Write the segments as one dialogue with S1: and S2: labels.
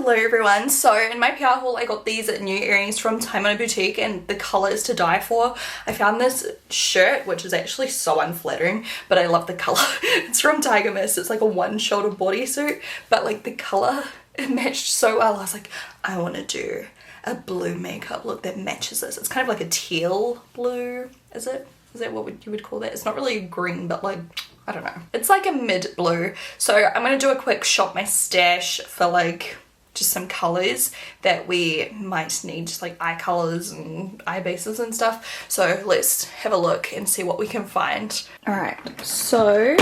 S1: Hello everyone. So in my PR haul I got these new earrings from Tapered Boutique and the colour is to die for. I found this shirt which is actually so unflattering but I love the colour. It's from Tiger Mist. It's like a one shoulder bodysuit but like the colour, it matched so well. I was like, I want to do a blue makeup look that matches this. It's kind of like a teal blue, is it? Is that what you would call that? It's not really green but like, I don't know. It's like a mid blue. So I'm going to do a quick shop my stash for like just some colours that we might need, just like eye colours and eye bases and stuff. So let's have a look and see what we can find. Alright, so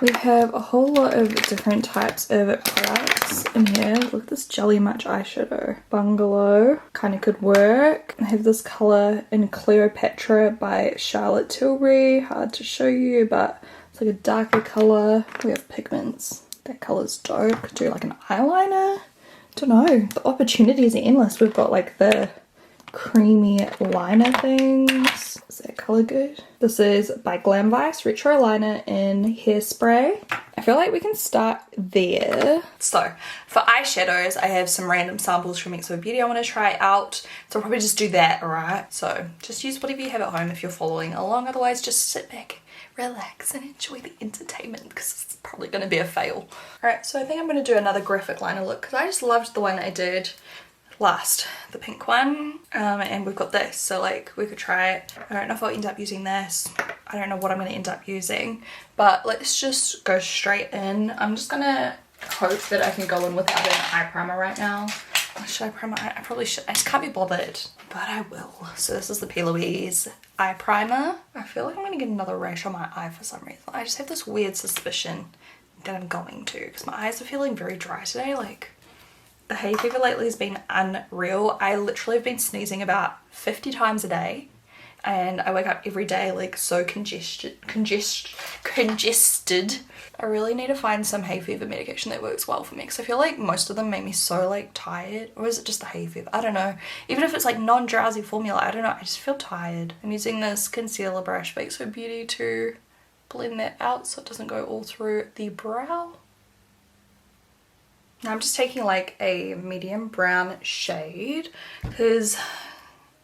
S1: we have a whole lot of different types of products in here. Look at this Jelly Much eyeshadow. Bungalow kind of could work. I have this colour in Cleopatra by Charlotte Tilbury. Hard to show you but it's like a darker colour. We have pigments. That colour's dope. Could do like an eyeliner. Don't know. The opportunities are endless. We've got like the creamy liner things. Is that colour good? This is by Glam Vice Retro Liner in Hairspray. I feel like we can start there. So for eyeshadows, I have some random samples from xoBeauty I want to try out. So I'll probably just do that, alright? So just use whatever you have at home if you're following along. Otherwise, just sit back, relax and enjoy the entertainment because it's probably going to be a fail. Alright, so I think I'm going to do another graphic liner look because I just loved the one I did last, the pink one, and we've got this, so like we could try it. I don't know if I'll end up using this. I don't know what I'm going to end up using, but let's just go straight in. I'm just going to hope that I can go in without an eye primer right now. Should I primer? I probably should. I just can't be bothered, but I will. So this is the P.O.BOX eye primer. I feel like I'm going to get another rash on my eye for some reason. I just have this weird suspicion that I'm going to because my eyes are feeling very dry today. Like the hay fever lately has been unreal. I literally have been sneezing about 50 times a day and I wake up every day like so congested. I really need to find some hay fever medication that works well for me because I feel like most of them make me so like tired. Or is it just the hay fever? I don't know. Even if it's like non-drowsy formula, I don't know. I just feel tired. I'm using this concealer brush by xoBeauty to blend that out so it doesn't go all through the brow. Now I'm just taking like a medium brown shade because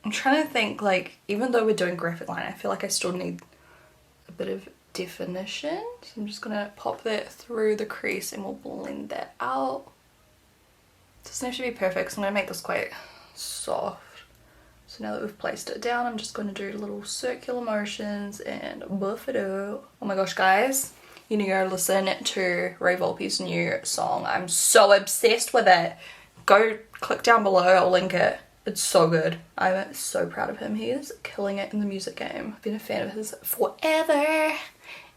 S1: I'm trying to think, like, even though we're doing graphic line, I feel like I still need a bit of definition. So I'm just gonna pop that through the crease and we'll blend that out. It doesn't have to be perfect, so I'm gonna make this quite soft. So now that we've placed it down, I'm just gonna do little circular motions and buff it out. Oh my gosh, guys. You need to go listen to Ray Volpe's new song. I'm so obsessed with it. Go click down below, I'll link it. It's so good. I'm so proud of him. He is killing it in the music game. I've been a fan of his forever.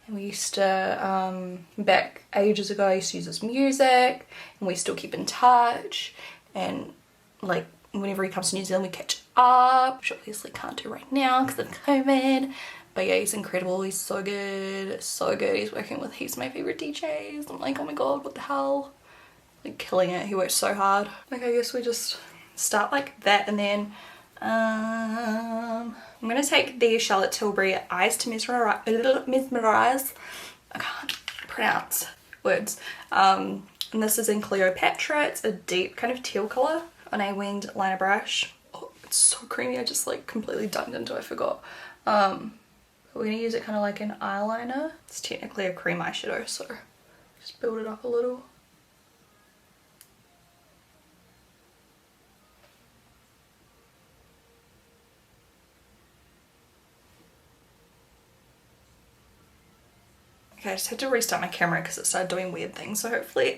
S1: And we used to, back ages ago, I used to use his music. And we still keep in touch. And like, whenever he comes to New Zealand, we catch up. Which obviously can't do right now because of COVID. But yeah, he's incredible. He's so good. So good. He's working with heaps of my favourite DJs. I'm like, oh my god, what the hell? Like, killing it. He works so hard. Like, I guess we just start like that. And then I'm going to take the Charlotte Tilbury Eyes to Mesmerize. I can't pronounce words. And this is in Cleopatra. It's a deep kind of teal colour on a winged liner brush. Oh, it's so creamy. I just like completely dunked into it. I forgot. We're going to use it kind of like an eyeliner. It's technically a cream eyeshadow, so just build it up a little. Okay, I just had to restart my camera because it started doing weird things, so hopefully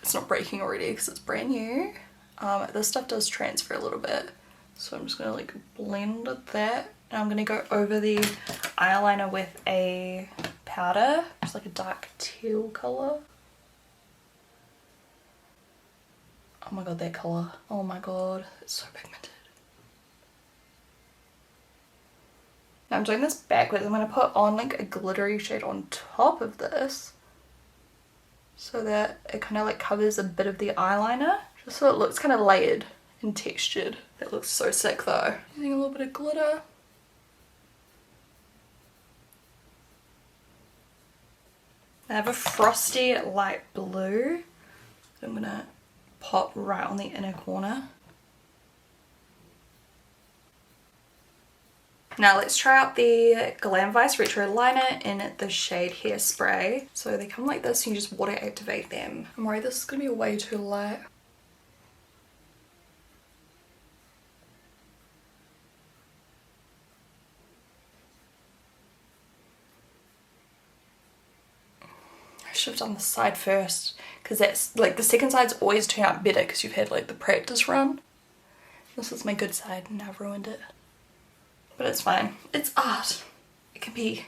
S1: it's not breaking already because it's brand new. This stuff does transfer a little bit, so I'm just going to like blend that. And I'm going to go over the eyeliner with a powder. It's like a dark teal colour. Oh my god, that colour. Oh my god, it's so pigmented. Now I'm doing this backwards. I'm going to put on like a glittery shade on top of this. So that it kind of like covers a bit of the eyeliner. Just so it looks kind of layered and textured. That looks so sick though. Using a little bit of glitter. I have a frosty light blue. I'm gonna pop right on the inner corner. Now let's try out the Glam Vice Retro Liner in the shade Hairspray. So they come like this, and you just water activate them. I'm worried this is going to be way too light. I should have done the side first, because that's like the second side's always turn out better because you've had like the practice run. This is my good side and I've ruined it. But it's fine. It's art. It can be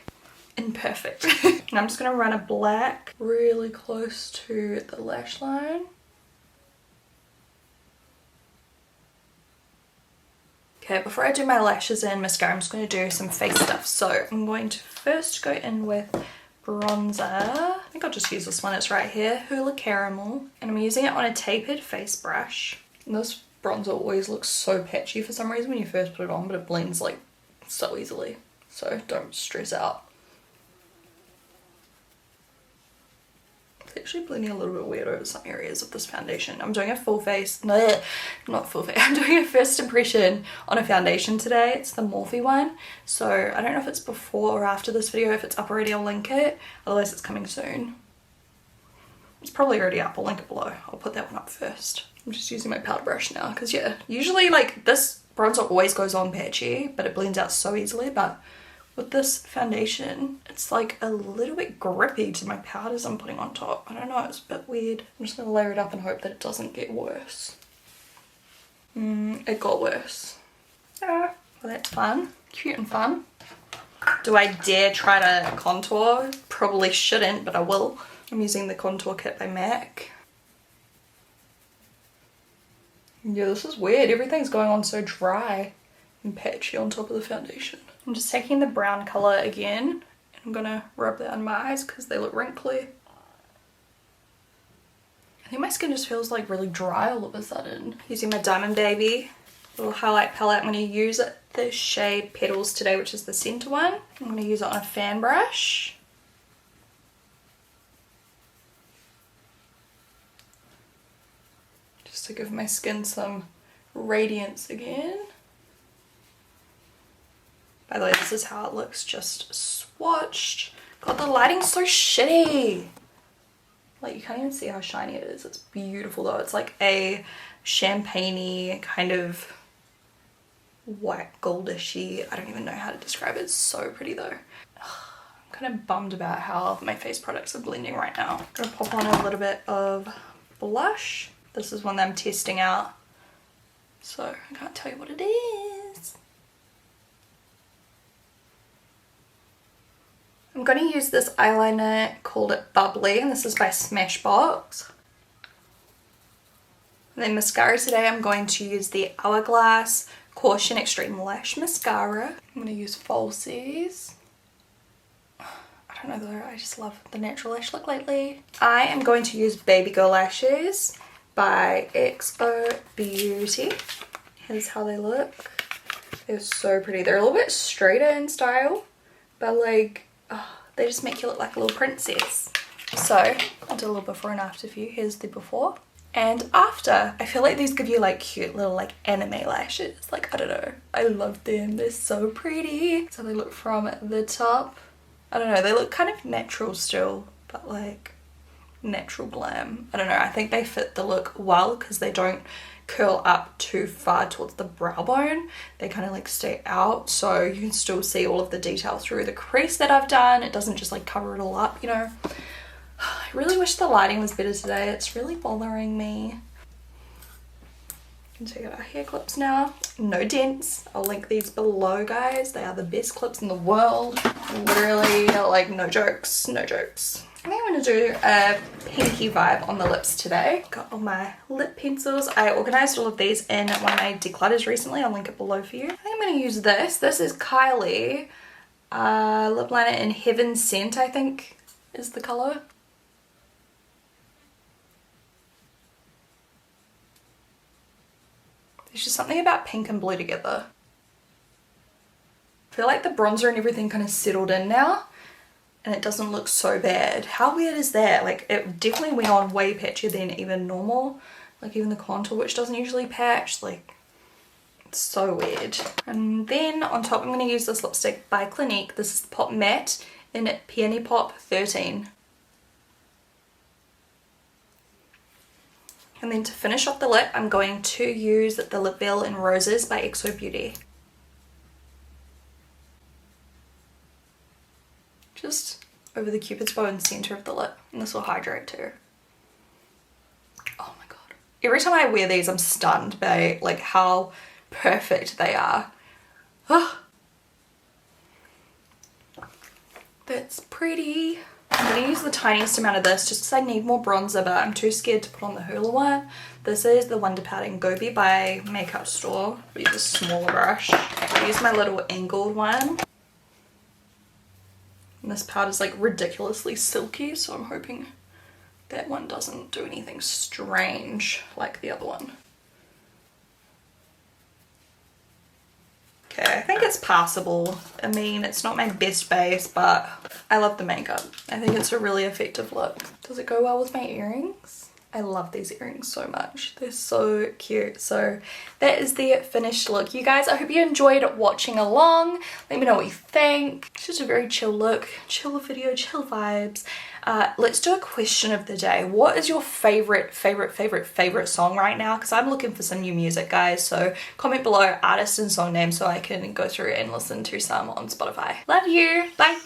S1: imperfect. And I'm just going to run a black really close to the lash line. Okay, before I do my lashes and mascara, I'm just going to do some face stuff. So I'm going to first go in with bronzer. I think I'll just use this one. It's right here, Hula Caramel. And I'm using it on a tapered face brush. And this bronzer always looks so patchy for some reason when you first put it on, but it blends like so easily, so don't stress out. It's actually blending a little bit weird over some areas of this foundation. I'm doing a full face, no, not full face, I'm doing a first impression on a foundation today. It's the MORPHE one, so I don't know if it's before or after this video. If it's up already, I'll link it, otherwise it's coming soon. It's probably already up, I'll link it below. I'll put that one up first. I'm just using my powder brush now, because yeah, usually like this bronzer always goes on patchy, but it blends out so easily. But with this foundation, it's like a little bit grippy to my powders I'm putting on top. I don't know, it's a bit weird. I'm just going to layer it up and hope that it doesn't get worse. It got worse. Yeah, well that's fun. Cute and fun. Do I dare try to contour? Probably shouldn't, but I will. I'm using the contour kit by MAC. Yeah, this is weird. Everything's going on so dry and patchy on top of the foundation. I'm just taking the brown colour again, and I'm gonna rub that on my eyes because they look wrinkly. I think my skin just feels like really dry all of a sudden. Using my Diamond Baby little highlight palette. I'm going to use the shade Petals today, which is the center one. I'm going to use it on a fan brush. To give my skin some radiance again. By the way, this is how it looks just swatched. God, the lighting's so shitty. Like, you can't even see how shiny it is. It's beautiful though. It's like a champagne-y kind of white goldishy. I don't even know how to describe it. It's so pretty though. I'm kind of bummed about how my face products are blending right now. I'm gonna pop on a little bit of blush. This is one that I'm testing out, so I can't tell you what it is. I'm going to use this eyeliner called it Bubbly, and this is by Smashbox. And then mascara today, I'm going to use the Hourglass Caution Extreme Lash Mascara. I'm going to use falsies. I don't know though, I just love the natural lash look lately. I am going to use Baby Girl Lashes by xoBeauty. Here's how they look. They're so pretty. They're a little bit straighter in style, but like, oh, they just make you look like a little princess. So I'll do a little before and after for you. Here's the before and after. I feel like these give you like cute little like anime lashes. Like, I don't know. I love them. They're so pretty. So they look from the top. I don't know. They look kind of natural still, but like natural glam. I don't know, I think they fit the look well because they don't curl up too far towards the brow bone. They kind of like stay out, so you can still see all of the detail through the crease that I've done. It doesn't just like cover it all up, you know. I really wish the lighting was better today. It's really bothering me. You can check out our hair clips now. No dents. I'll link these below, guys. They are the best clips in the world. Literally, like, no jokes, no jokes. I think I'm going to do a pinky vibe on the lips today. Got all my lip pencils. I organised all of these in one of my declutters recently. I'll link it below for you. I think I'm going to use this. This is Kylie lip liner in Heaven Scent, I think is the colour. There's just something about pink and blue together. I feel like the bronzer and everything kind of settled in now. And it doesn't look so bad. How weird is that? Like, it definitely went on way patchier than even normal. Like even the contour, which doesn't usually patch, like it's so weird. And then on top I'm going to use this lipstick by Clinique. This is the Pop Matte in Peony Pop 13. And then to finish off the lip, I'm going to use the Lip Veil in Roses by xoBeauty. Just over the cupid's bow in the center of the lip. And this will hydrate too. Oh my god. Every time I wear these, I'm stunned by like how perfect they are. Oh, that's pretty. I'm going to use the tiniest amount of this just because I need more bronzer, but I'm too scared to put on the Hoola one. This is the Wonder Powder in Gobi by Makeup Store. I'll use a smaller brush. I'll use my little angled one. And this powder's like ridiculously silky, so I'm hoping that one doesn't do anything strange like the other one. Okay, I think it's passable. I mean, it's not my best base, but I love the makeup. I think it's a really effective look. Does it go well with my earrings? I love these earrings so much. They're so cute. So that is the finished look. You guys, I hope you enjoyed watching along. Let me know what you think. It's just a very chill look, chill video, chill vibes. Let's do a question of the day. What is your favorite song right now? Because I'm looking for some new music, guys. So comment below artist and song name so I can go through and listen to some on Spotify. Love you. Bye.